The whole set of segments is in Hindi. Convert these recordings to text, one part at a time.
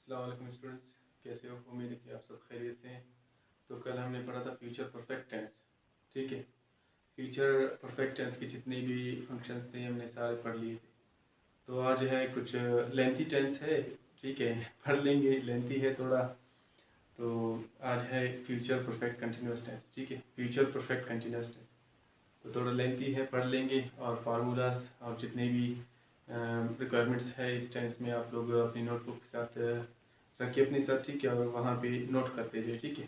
अस्सलाम वालेकुम स्टूडेंट्स, कैसे हो? उम्मीद है कि आप सब खैरियत से हैं। तो कल हमने पढ़ा था फ्यूचर परफेक्ट टेंस। ठीक है, फ्यूचर परफेक्ट टेंस के जितने भी फंक्शंस थे हमने सारे पढ़ लिए थे। तो आज है कुछ लेंथी टेंस है। ठीक है, पढ़ लेंगे, लेंथी है थोड़ा। तो आज है फ्यूचर परफेक्ट कंटिन्यूस टेंस। ठीक है, फ्यूचर परफेक्ट कंटिन्यूस टेंस तो थोड़ा लेंथी है, पढ़ लेंगे। और फार्मूलाज और जितने भी रिक्वायरमेंट्स है इस टेंस में आप लोग अपनी नोटबुक के साथ रखिए अपने साथ। ठीक है, और वहाँ पे नोट करते जाइए। ठीक है,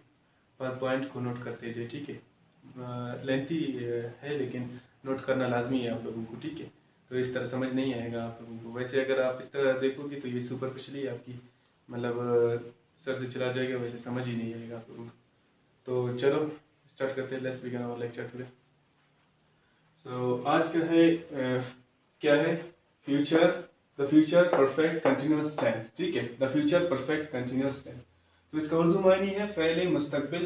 पर पॉइंट को नोट करते जाइए। ठीक है, लेंथी है लेकिन नोट करना लाजमी है आप लोगों को। ठीक है, तो इस तरह समझ नहीं आएगा आप लोगों को। वैसे अगर आप इस तरह देखोगे तो ये सुपरफिशली आपकी मतलब सर से चला जाएगा, वैसे समझ ही नहीं आएगा आप लोगों को। तो चलो स्टार्ट करते हैं। Let's begin our lecture today. So आज का है क्या है? Future, the future perfect continuous tense. ठीक है, the future perfect continuous tense. तो इसका उर्दू मानी है फ़ेल मुस्तकबिल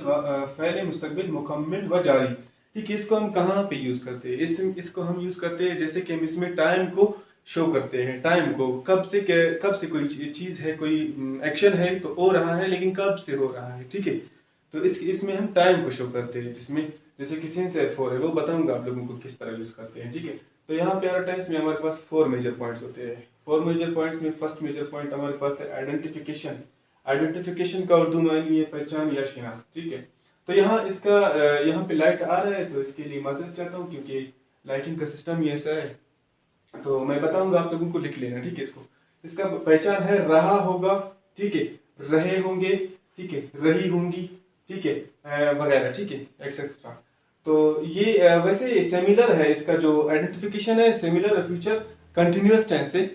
फ़ेल मुस्तकबिल मुकम्मिल व जारी। ठीक है, इसको हम कहाँ पे यूज़ करते हैं? इसको हम यूज़ करते हैं जैसे कि हम इसमें टाइम को शो करते हैं। टाइम को कब से कोई चीज़ है, कोई एक्शन है तो हो रहा है, लेकिन कब से हो रहा है। ठीक है, तो इसमें हम टाइम को शो करते हैं। जिसमें जैसे कि सिंस है, फोर है, वो बताऊंगा आप लोगों को किस तरह यूज करते हैं। ठीक है, तो यहाँ पे हमारे टेंस में हमारे पास 4 मेजर पॉइंट्स होते हैं। 4 मेजर पॉइंट्स में फर्स्ट मेजर पॉइंट हमारे पास है आइडेंटिफिकेशन। आइडेंटिफिकेशन का उर्दू मानी है पहचान या शिनाख्त। ठीक है, तो यहाँ इसका यहाँ पे लाइट आ रहा है तो इसके लिए माजरत चाहता हूँ, क्योंकि लाइटिंग का सिस्टम ही ऐसा है। तो मैं बताऊंगा आप लोगों को, लिख लेना। ठीक है, इसका पहचान है रहा होगा। ठीक है, रहे होंगे। ठीक है, रही होंगी। ठीक है, वगैरह। ठीक है, एक्सेट्रा। तो ये वैसे सिमिलर है, इसका जो आइडेंटिफिकेशन है सिमिलर है फ्यूचर कंटिन्यूअस टेंस से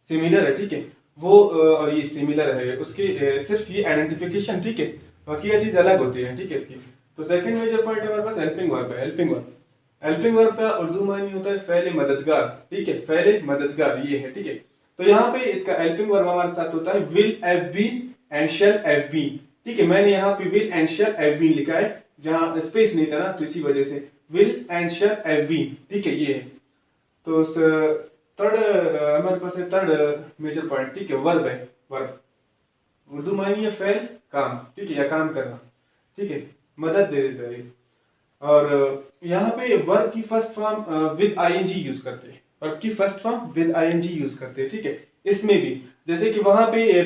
सिमिलर है। ठीक है, वो और ये सिमिलर है उसके सिर्फ ये आइडेंटिफिकेशन। ठीक है, बाकी ये चीज अलग होती है। ठीक है, इसकी तो सेकंड मेजर पॉइंट हमारे पास हेल्पिंग वर्ब है। हेल्पिंग वर्ब, हेल्पिंग वर्ब का उर्दू मानी होता है फ़ैल मददगार। ठीक है, फ़ैल मददगार ये है। ठीक है, तो यहाँ पे इसका हेल्पिंग वर्ब हमारे साथ होता है will have been and shall have been. ठीक है, मैंने यहाँ पे will and shall have been लिखा है, जहाँ स्पेस नहीं था ना, तो इसी वजह से will and shall have been. ठीक है, ये है। तो थर्ड हमारे पास है थर्ड मेजर पॉइंट। ठीक है, वर्ब है। वर्ब उर्दू मानी है फ़ैल काम। ठीक है, या काम करना। ठीक है, मदद दे देता है। और यहाँ पे वर्ब की first form with ING use करते हैं। वर्ब की first form with ING use करते हैं। ठीक है, इसमें भी जैसे कि वहां पे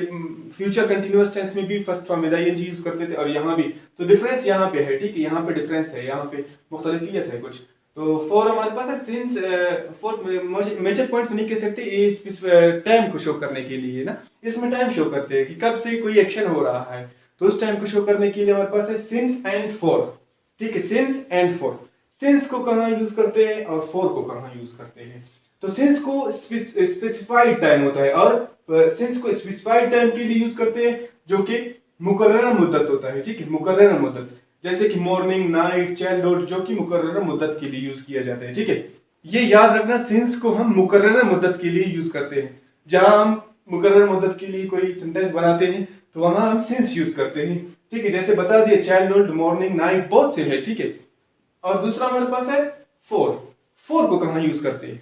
फ्यूचर कंटिन्यूअस टेंस में भी first form with ING use करते थे, और यहाँ भी। तो डिफरेंस यहाँ पे है। ठीक है, यहाँ पे डिफरेंस है, यहाँ पे मुख्तलिफियत है कुछ। तो फोर हमारे पास है सिंस। फोर्थ मेजर पॉइंट तो नहीं कह सकते, इस टाइम को शो करने के लिए ना, इसमें टाइम शो करते हैं कि कब से कोई एक्शन हो रहा है। तो उस टाइम को शो करने के लिए हमारे पास है सिंस एंड फोर। ठीक है, सिंस एंड फोर। सिंस को कहाँ यूज करते हैं और फोर को कहाँ यूज करते हैं? तो सिंस को स्पेसिफाइड टाइम होता है, और सिंस को स्पेसिफाइड टाइम के लिए यूज करते हैं, जो कि मुकर्रर मुद्दत होता है। ठीक है, मुकर्रर मुद्दत, जैसे कि मॉर्निंग, नाइट, चाइल्डहुड, जो कि मुकर्रर मुद्दत के लिए यूज किया जाता है। ठीक है, ये याद रखना, सिंस को हम मुकर्रर मुद्दत के लिए यूज करते हैं। जहां हम मुकर्रर मुद्दत के लिए कोई सेंटेंस बनाते हैं तो वहां हम सिंस यूज करते हैं। ठीक है, जैसे बता दिया चाइल्डहुड, मॉर्निंग, नाइट, बहुत से है। ठीक है, और दूसरा हमारे पास है फोर। फोर को कहाँ यूज करते हैं?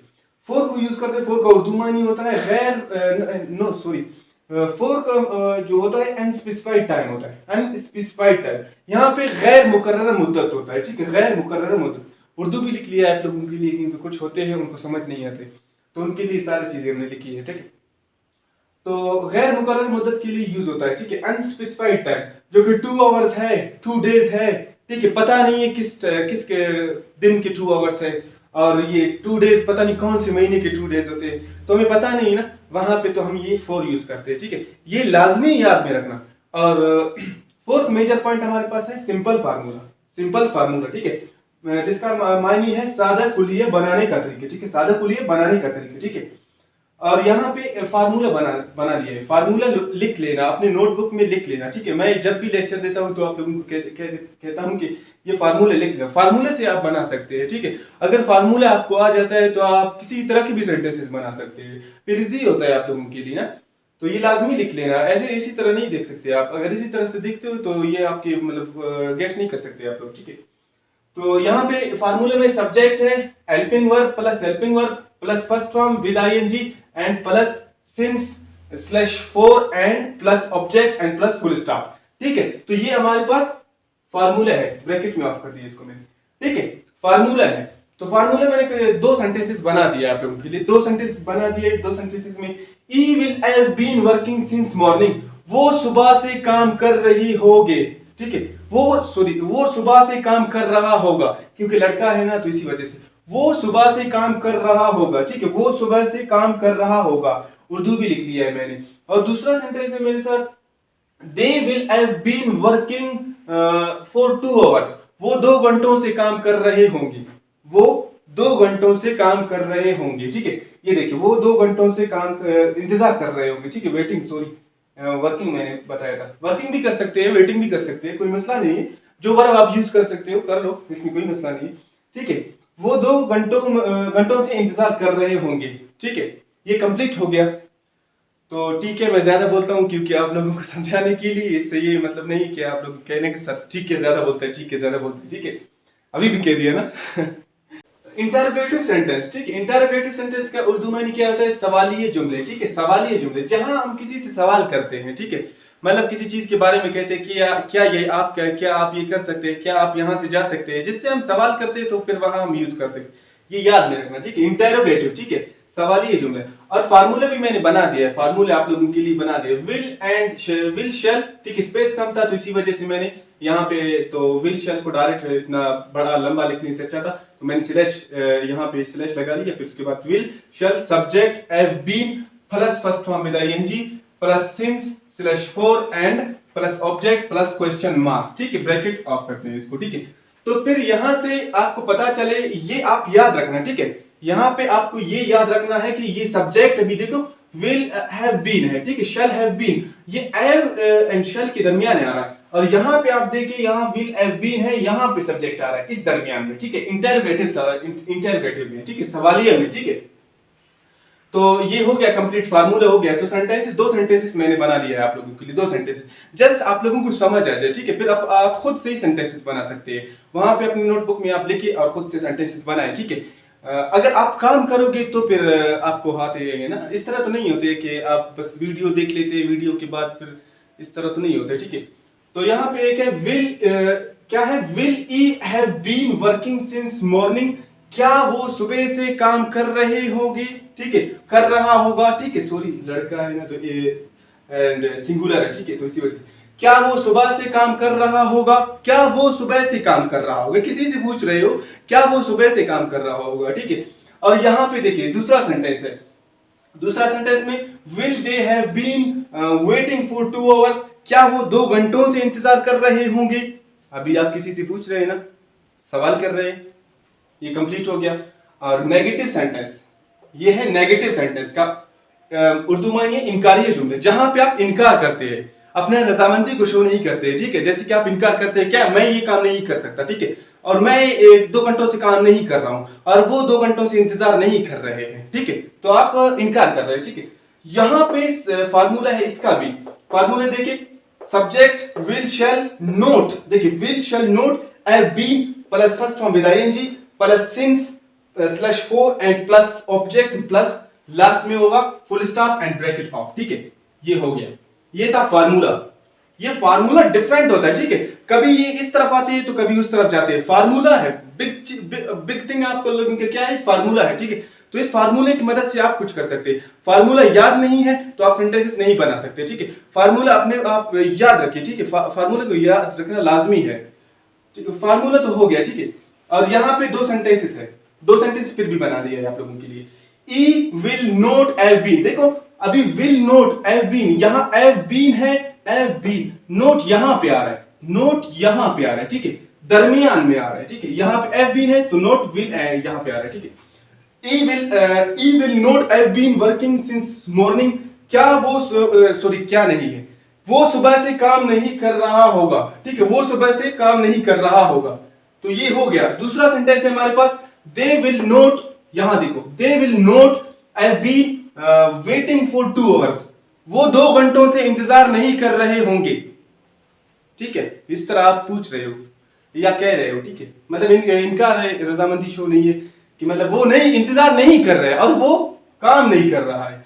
फोर को यूज करते हैं, फोर का उर्दू मानी होता है गैर नो सॉरी फोर का जो होता है अनस्पेसिफाइड टाइम होता है। अनस्पेसिफाइड टाइम यहाँ पे गैर मुकर्रर मुद्दत होता है। ठीक है, गैर मुकर्रर मुद्दत। उर्दू भी लिख लिया है आप लोगों के लिए, क्योंकि कुछ होते हैं उनको समझ नहीं आते, तो उनके लिए सारी चीजें हमने लिखी है। ठीक है, तो गैर मुकर्रर मुद्दत के लिए यूज होता है। ठीक है, अनस्पेसिफाइड टाइम, जो कि 2 आवर्स है, 2 डेज है। ठीक है, पता नहीं है किस के दिन के 2 आवर्स है, और ये 2 डेज पता नहीं कौन से महीने के 2 डेज होते हैं, तो हमें पता नहीं ना, वहां पे तो हम ये 4 यूज करते हैं। ठीक है, ये लाजमी याद में रखना। और फोर्थ मेजर पॉइंट हमारे पास है सिंपल फार्मूला। सिंपल फार्मूला, ठीक है, जिसका मायने है सादा कुलिया बनाने का तरीका। ठीक है, सादा कुलिया बनाने का तरीका। ठीक है, और यहाँ पे फार्मूला बना लिया है। फार्मूला लिख लेना, अपने नोटबुक में लिख लेना। ठीक है, मैं जब भी लेक्चर देता हूँ तो आप लोगों को कहता हूँ कि ये फार्मूला लिख लेना। फार्मूले से आप बना सकते हैं। ठीक है, अगर फार्मूला आपको आ जाता है तो आप किसी तरह की भी सेंटेंसेस बना सकते हैं, फिर इजी होता है आप लोगों के लिए ना। तो ये लाजमी लिख लेना, ऐसे इसी तरह नहीं देख सकते आप। अगर इसी तरह से देखते हो तो ये आपके मतलब गेट नहीं कर सकते आप लोग। ठीक है, तो यहाँ पे फार्मूले में सब्जेक्ट है helping verb plus helping verb plus first form with ING and plus since /4 and plus object and plus full stop. ठीक है, तो ये हमारे पास फार्मूला है, ब्रैकेट में ऑफ कर दिया इसको मैंने। ठीक है, फार्मूला है, तो फार्मूला मैंने दो सेंटेंसेस बना दिया आप लोगों के लिए, दो सेंटेंसेस बना दिए। दो सेंटेंसेस में I will have been working since morning, वो सुबह से काम कर रही होगी। ठीक है, वो सुबह से काम कर रहा होगा, क्योंकि लड़का है ना तो इसी वजह से वो सुबह से काम कर रहा होगा। ठीक है, वो सुबह से काम कर रहा होगा, उर्दू भी लिख लिया है मैंने। और दूसरा सेंटेंस है मेरे साथ, they will have been working for 2 hours, वो 2 घंटों से काम कर रहे होंगे, वो 2 घंटों से काम कर रहे होंगे। ठीक है, ये देखिए वो 2 घंटों से इंतजार कर रहे होंगे। ठीक है, वेटिंग, सॉरी वर्किंग मैंने बताया था, वर्किंग भी कर सकते हैं, वेटिंग भी कर सकते हैं, कोई मसला नहीं है। जो वर्ब आप यूज कर सकते हो कर लो, इसमें कोई मसला नहीं है। ठीक है, वो 2 घंटों से इंतजार कर रहे होंगे। ठीक है, ये कंप्लीट हो गया। तो ठीक है, मैं ज्यादा बोलता हूँ क्योंकि आप लोगों को समझाने के लिए, इससे ये मतलब नहीं कि आप लोग कहने के सर ठीक है ज्यादा बोलते हैं, ठीक है ज्यादा बोलते हैं। ठीक है, अभी भी कह दिया ना। Interrogative sentence. ठीक है, इंटरोगेटिव सेंटेंस का उर्दू में क्या होता है, सवालिये जुमले। ठीक है, सवालिये जुमले, जहां हम किसी से सवाल करते हैं। ठीक है, मतलब किसी चीज के बारे में कहते हैं कि क्या आप ये कर सकते हैं, क्या आप यहाँ से जा सकते हैं, जिससे हम सवाल करते हैं तो फिर वहां हम यूज करते हैं। ये याद में रखना। ठीक है, इंटरोगेटिव। ठीक है, सवालिये जुमले। और फार्मूला भी मैंने बना दिया है, फार्मूला आप लोगों के लिए बना दिया, विल एंड विल शैल। ठीक, स्पेस कम था तो इसी वजह से मैंने यहाँ पे तो विल शैल को डायरेक्ट इतना बड़ा लंबा लिखने से अच्छा था, तो मैंने स्लैश यहाँ पे स्लैश लगा लिया। फिर उसके बाद will shall subject have been plus first form with ING plus since /4 and plus object plus question mark. ठीक है, ब्रैकेट ऑफ करते हैं इसको। ठीक है, तो फिर यहां से आपको पता चले, ये आप याद रखना। ठीक है, यहाँ पे आपको ये याद रखना है कि ये सब्जेक्ट अभी देखो विल हैव बीन है। ठीक है, शैल हैव बीन, ये हैव एंड शैल के दरमियान आ रहा है। और यहाँ पे आप देखिए यहाँ विल हैव बीन है, यहाँ पे सब्जेक्ट आ रहा है इस दरमियान में। ठीक है, इंटरोगेटिव में। ठीक है, सवालिया में। ठीक है, तो ये हो गया कंप्लीट, फार्मूला हो गया। तो सेंटेंसेस, दो सेंटेंसेस मैंने बना लिया है आप लोगों के लिए, दो सेंटेंसेस, जस्ट आप लोगों को समझ आ जाए। ठीक है, फिर आप खुद से ही सेंटेंसेस बना सकते हैं, वहां पे अपनी नोटबुक में आप लिखिए और खुद से सेंटेंसेस बनाए। ठीक है, अगर आप काम करोगे तो फिर आपको हाथ आएंगे ना। इस तरह तो नहीं होते कि आप बस वीडियो देख लेते हैं, वीडियो के बाद फिर इस तरह तो नहीं होते। ठीक है, तो यहाँ पे एक है विल, क्या है, will he have been working since morning, क्या वो सुबह से काम कर रहे होंगे। ठीक है, कर रहा होगा। ठीक है, सॉरी लड़का है ना तो ये सिंगुलर है। ठीक है, तो इसी वजह से क्या वो सुबह से काम कर रहा होगा, क्या वो सुबह से काम कर रहा होगा, किसी से पूछ रहे हो क्या वो सुबह से काम कर रहा होगा। ठीक है, और यहाँ पे देखिए दूसरा सेंटेंस है, दूसरा सेंटेंस में will they have been waiting for 2 hours, क्या वो 2 घंटों से इंतजार कर रहे होंगे। अभी आप किसी से पूछ रहे हैं ना, सवाल कर रहे हैं, ये कंप्लीट हो गया। और नेगेटिव सेंटेंस, ये है नेगेटिव सेंटेंस का उर्दू मानिए इनकारिय जुमले, जहां पे आप इनकार करते हैं, अपने रजामंदी को शो नहीं करते। ठीक है, जैसे कि आप इनकार करते हैं, क्या मैं ये काम नहीं कर सकता। ठीक है, और मैं 1-2 घंटों से काम नहीं कर रहा हूं और वो 2 घंटों से इंतजार नहीं कर रहे हैं। ठीक है, तो आप इनकार कर रहे हैं। ठीक है, यहां पे फार्मूला है इसका भी, फार्मूला देखिए, सब्जेक्ट विल शैल नोट, देखिए will shall not have been plus first form with ING plus since /4 and plus object plus last में होगा full stop and bracket off. ठीक है, ये हो गया, ये था फार्मूला। ये फार्मूला डिफरेंट होता है। ठीक है, कभी ये इस तरफ आते हैं तो कभी उस तरफ जाते हैं। फार्मूला है बिग थिंग, आपको लोगों के क्या है, फार्मूला है। ठीक है, तो इस फार्मूले की मदद से आप कुछ कर सकते हैं। फार्मूला याद नहीं है तो आप सेंटेंसेस नहीं बना सकते। ठीक है, फार्मूला अपने आप याद रखिए। ठीक है, फार्मूले को याद रखना लाजमी है। फार्मूला तो हो गया। ठीक है, और यहाँ पे 2 सेंटेंसेस है, 2 सेंटेंस फिर भी बना दिया है आप लोगों के लिए। ई विल नोट हैव बीन, देखो अभी विल नोट हैव बीन, यहाँ हैव बीन है, हैव बीन, नोट यहाँ पे आ रहा है, नोट यहाँ पे आ रहा है। ठीक है, दरमियान में आ रहा है। ठीक है, यहाँ पे हैव बीन है तो नोट विल यहाँ पे आ रहा है। ठीक है, I will not have been working since morning, क्या वो सॉरी क्या नहीं है, वो सुबह से काम नहीं कर रहा होगा। ठीक है, वो सुबह से काम नहीं कर रहा होगा, तो ये हो गया। दूसरा सेंटेंस है हमारे पास, दे विल नोट, यहां देखो they will not have been waiting for 2 hours, वो 2 घंटों से इंतजार नहीं कर रहे होंगे। ठीक है, इस तरह आप पूछ रहे हो या कह रहे हो। ठीक है, मतलब इनका रजामंदी शो नहीं है कि मतलब वो नहीं इंतजार नहीं कर रहे और वो काम नहीं कर रहा है।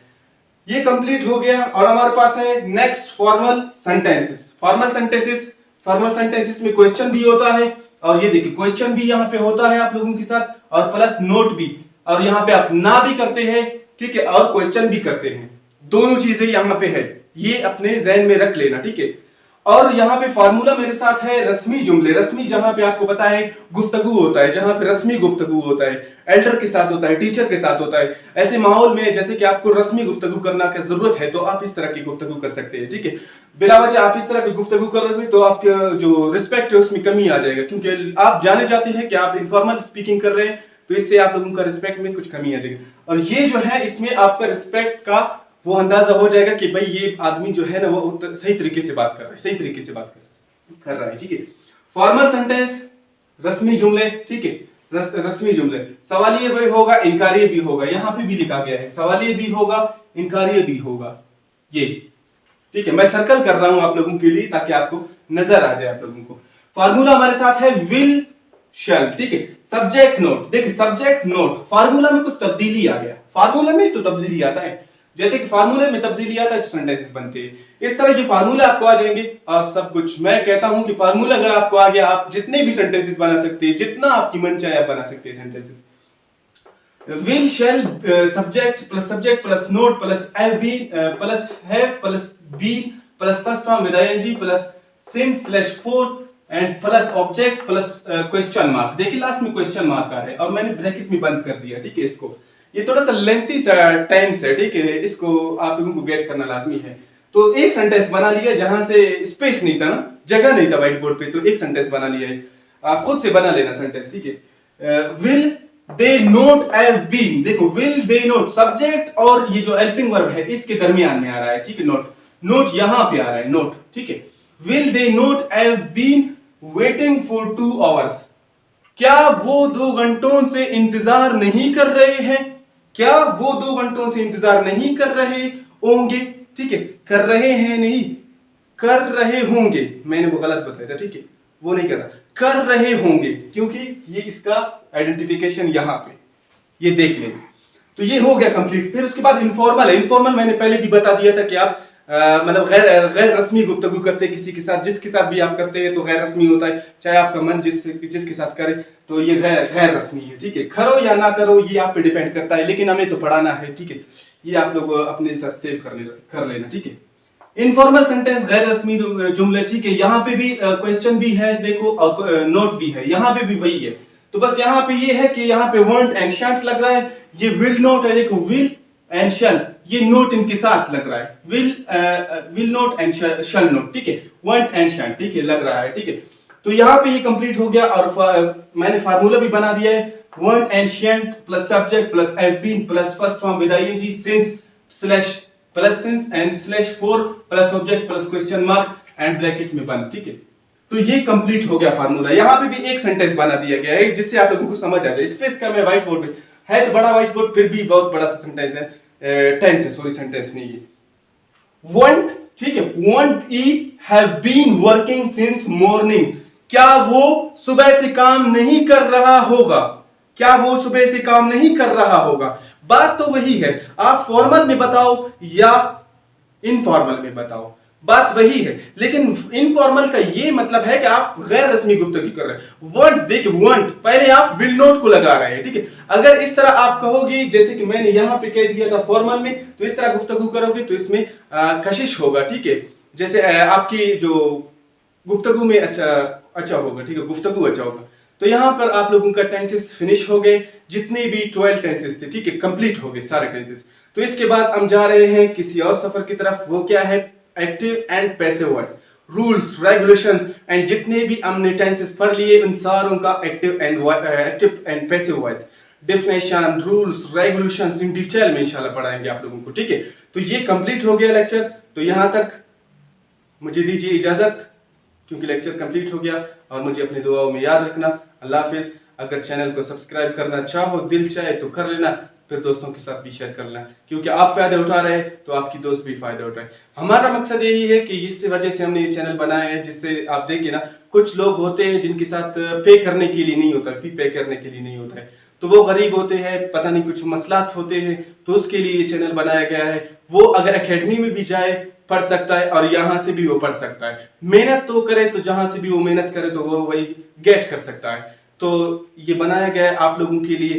ये कंप्लीट हो गया और हमारे पास है next formal sentences. Formal sentences में क्वेश्चन भी होता है और ये देखिए क्वेश्चन भी यहाँ पे होता है आप लोगों के साथ और प्लस नोट भी, और यहाँ पे आप ना भी करते हैं, ठीक है, और क्वेश्चन भी करते हैं, दोनों चीजें यहाँ पे है, ये अपने जहन में रख लेना, ठीक है। और यहाँ पे फार्मूला मेरे साथ है रस्मी जुमले। रस्मी जहां पे आपको पता है गुफ्तगू होता है, जहां पे रस्मी गुफ्तगू होता है, एल्डर के साथ होता है, टीचर के साथ होता है, ऐसे माहौल में जैसे कि आपको रस्मी गुफ्तगू करना की जरूरत है तो आप इस तरह की गुफ्तगू कर सकते हैं, ठीक है। बिला वजह आप इस तरह की गुफ्तगू करोगे तो आपका जो रिस्पेक्ट है उसमें कमी आ जाएगा, क्योंकि आप जाने जाते हैं कि आप इनफॉर्मल स्पीकिंग कर रहे हैं तो इससे आप लोगों का रिस्पेक्ट में कुछ कमी आ जाएगी। और ये जो है इसमें आपका रिस्पेक्ट का वो अंदाजा हो जाएगा कि भाई ये आदमी जो है ना वो सही तरीके से बात कर रहा है, सही तरीके से बात कर रहा है, ठीक है। फॉर्मल सेंटेंस रस्मी जुमले, ठीक है, रस्मी जुमले। सवालिया भी होगा, इनकारिय भी होगा, यहाँ पे भी लिखा गया है सवालिया भी होगा, इनकारिय भी होगा, ये ठीक है। मैं सर्कल कर रहा हूं आप लोगों के लिए ताकि आपको नजर आ जाए आप लोगों को। फार्मूला हमारे साथ है विल शैल, ठीक है। सब्जेक्ट नोट, देखिए सब्जेक्ट नोट, फार्मूला में कुछ तब्दीली आ गया, फार्मूला में तो तब्दीली आता है, जैसे कि फार्मूले में तब्दीली आता है तो सेंटेंसेस बनते हैं, इस तरह के फार्मूले आपको आ जाएंगे और सब कुछ। मैं कहता हूं कि फार्मूला अगर आपको आ गया आप जितने भी सेंटेंसेस बना सकते हैं, जितना आपकी मन चाहे आप बना सकते हैं sentences. Will shall subject plus not plus have plus been plus first form with ING plus since slash four and plus object plus question mark. देखिए लास्ट में क्वेश्चन मार्क आ रहा है और मैंने ब्रैकेट में बंद कर दिया, ठीक है। इसको ये थोड़ा सा लेंथी टेंस है, ठीक है, इसको आप लोगों को गेट करना लाजमी है। तो एक सेंटेंस बना लिया जहां से स्पेस नहीं था ना, जगह नहीं था व्हाइट बोर्ड पे, तो एक सेंटेंस बना लिया है, आप खुद से बना लेना सेंटेंस, ठीक है। Will they not have been, देखो विल दे नोट सब्जेक्ट और ये जो हेल्पिंग वर्ब है इसके दरमियान में आ रहा है, ठीक है। नोट यहां पे आ रहा है, नोट, ठीक है। Will they not have been waiting for 2 hours, क्या वो 2 घंटों से इंतजार नहीं कर रहे हैं, क्या वो 2 घंटों से इंतजार नहीं कर रहे होंगे, ठीक है। कर रहे हैं नहीं, कर रहे होंगे, मैंने वो गलत बताया था, ठीक है, वो नहीं कर रहा, कर रहे होंगे, क्योंकि ये इसका आइडेंटिफिकेशन यहां पे, ये देख लें। तो ये हो गया कंप्लीट। फिर उसके बाद इनफॉर्मल है। इनफॉर्मल मैंने पहले भी बता दिया था कि आप मतलब गैर रस्मी गुफ्तगू करते हैं किसी के साथ, जिसके साथ भी आप करते हैं तो गैर रस्मी होता है, चाहे आपका मन जिसके साथ करे तो ये गैर रस्मी है, ठीक है। करो या ना करो ये आप पे डिपेंड करता है, लेकिन हमें तो पढ़ाना है, ठीक है। ये आप लोग अपने साथ सेव कर लेना, ठीक है। इनफॉर्मल सेंटेंस गैर रस्मी जुमले, ठीक है। यहाँ पे भी क्वेश्चन भी है देखो और नोट भी है, यहाँ पे भी वही है। तो बस यहाँ पे ये है कि यहाँ पे वॉन्ट एंड शैंट लग रहा है, ये विल नोट है, देखो विल एंड शैल, ये नोट इनके साथ लग रहा है, will note and shall note, ठीक है। वांट एंड शैल, ठीक है, लग रहा है, ठीक है। तो यहाँ पे ये कंप्लीट हो गया और मैंने फार्मूला भी बना दिया है, won't and shall plus subject plus have been plus first form with ING since slash plus since and slash four plus object plus question mark and bracket में बंद, ठीक है। तो ये कंप्लीट हो गया फार्मूला। यहाँ पे भी एक सेंटेंस बना दिया गया है जिससे आप लोगों को समझ आ जाए। स्पेस का मैं व्हाइट बोर्ड पे है तो बड़ा व्हाइट बोर्ड, फिर भी बहुत बड़ा सा सेंटेंस है, टेंस है, सॉरी सेंटेंस नहीं है। वॉन्ट, ठीक है, won't he have been working since morning, क्या वो सुबह से काम नहीं कर रहा होगा, क्या वो सुबह से काम नहीं कर रहा होगा। बात तो वही है, आप फॉर्मल में बताओ या इनफॉर्मल में बताओ, बात वही है। लेकिन इनफॉर्मल का ये मतलब है कि आप गैर रस्मी गुफ्तगू कर रहे हैं। वर्ड देखिए, वांट पहले आप विल नोट को लगा रहे हैं, ठीक है। अगर इस तरह आप कहोगे जैसे कि मैंने यहां पे कह दिया था फॉर्मल में, तो इस तरह गुफ्तगू करोगे तो इसमें कशिश होगा, ठीक है। जैसे आपकी जो गुफ्तगू में अच्छा होगा, ठीक है, गुफ्तगू अच्छा होगा। तो यहां पर आप लोगों का टेंसेस फिनिश हो गए, जितने भी 12 टेंसेस थे, ठीक है, कंप्लीट हो गए सारे टेंसेस। तो इसके बाद हम जा रहे हैं किसी और सफर की तरफ, वो क्या है, active and passive voice, rules regulations and जितने भी हमने टेंसेस पढ़ लिए उन सारों का active and passive voice, definition, rules, regulations in detail में इंशाल्लाह पढ़ाएंगे आप लोगों को, ठीक है। तो ये कंप्लीट हो गया लेक्चर। तो यहां तक मुझे दीजिए इजाजत, क्योंकि लेक्चर कंप्लीट हो गया, और मुझे अपनी दुआओं में याद रखना। अल्लाह हाफिज। अगर चैनल को सब्सक्राइब करना चाहो, दिल चाहे तो कर लेना, फिर दोस्तों के साथ भी शेयर कर लेना, क्योंकि आप फायदा उठा रहे हैं तो आपकी दोस्त भी फायदा उठाए। हमारा मकसद यही है कि इस वजह से हमने ये चैनल बनाया है, जिससे आप देखिए ना, कुछ लोग होते हैं जिनके साथ पे करने के लिए नहीं होता, फी पे करने के लिए नहीं होता है, तो वो गरीब होते हैं, पता नहीं कुछ मसलात होते हैं, तो उसके लिए ये चैनल बनाया गया है। वो अगर एकेडमी में भी जाए पढ़ सकता है और यहाँ से भी वो पढ़ सकता है। मेहनत तो करे तो जहां से भी वो मेहनत करे तो वो वही गेट कर सकता है। तो ये बनाया गया है आप लोगों के लिए।